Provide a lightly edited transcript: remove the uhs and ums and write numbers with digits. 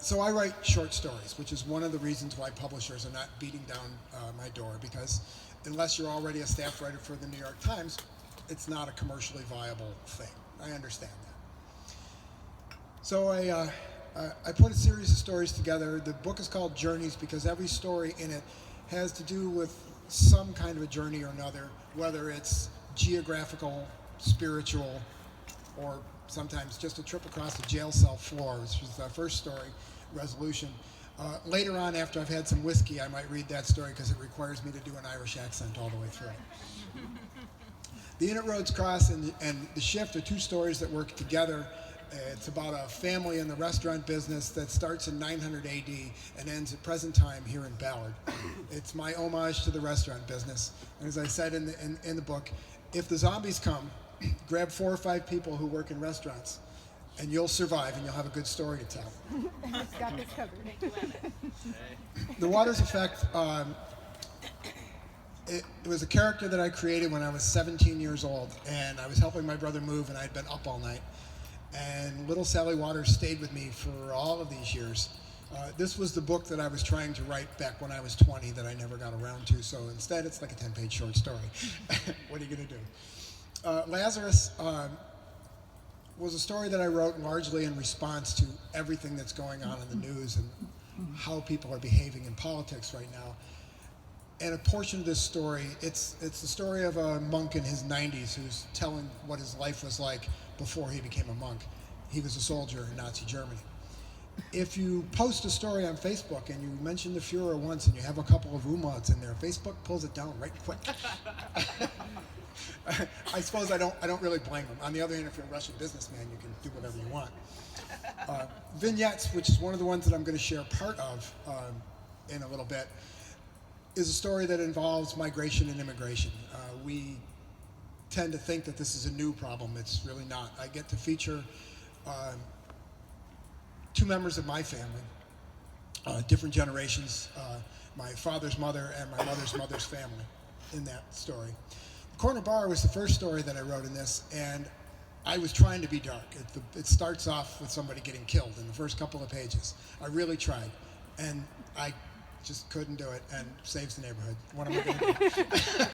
So I write short stories, which is one of the reasons why publishers are not beating down my door, because unless you're already a staff writer for the New York Times, it's not a commercially viable thing. I understand that. So I put a series of stories together. The book is called Journeys because every story in it has to do with some kind of a journey or another, whether it's geographical, spiritual, or sometimes just a trip across the jail cell floor, which was the first story, Resolution. Later on, after I've had some whiskey, I might read that story because it requires me to do an Irish accent all the way through. The Unit Roads Cross and The Shift are two stories that work together. It's about a family in the restaurant business that starts in 900 AD and ends at present time here in Ballard. It's my homage to the restaurant business. And as I said in the book, if the zombies come, grab 4 or 5 people who work in restaurants, and you'll survive, and you'll have a good story to tell. Got this covered. The Waters Effect, it was a character that I created when I was 17 years old, and I was helping my brother move, and I'd been up all night. And little Sally Waters stayed with me for all of these years. This was the book that I was trying to write back when I was 20 that I never got around to, so instead it's like a 10-page short story. What are you going to do? Lazarus was a story that I wrote largely in response to everything that's going on in the news and how people are behaving in politics right now. And a portion of this story, it's the story of a monk in his 90s who's telling what his life was like before he became a monk. He was a soldier in Nazi Germany. If you post a story on Facebook and you mention the Fuhrer once and you have a couple of umlauts in there, Facebook pulls it down right quick. I suppose I don't really blame them. On the other hand, if you're a Russian businessman, you can do whatever you want. Vignettes, which is one of the ones that I'm going to share part of in a little bit, is a story that involves migration and immigration. We tend to think that this is a new problem. It's really not. I get to feature 2 members of my family, different generations, my father's mother and my mother's mother's family in that story. The Corner Bar was the first story that I wrote in this, and I was trying to be dark. It starts off with somebody getting killed in the first couple of pages. I really tried, and I just couldn't do it, and saves the neighborhood. What am I going to do?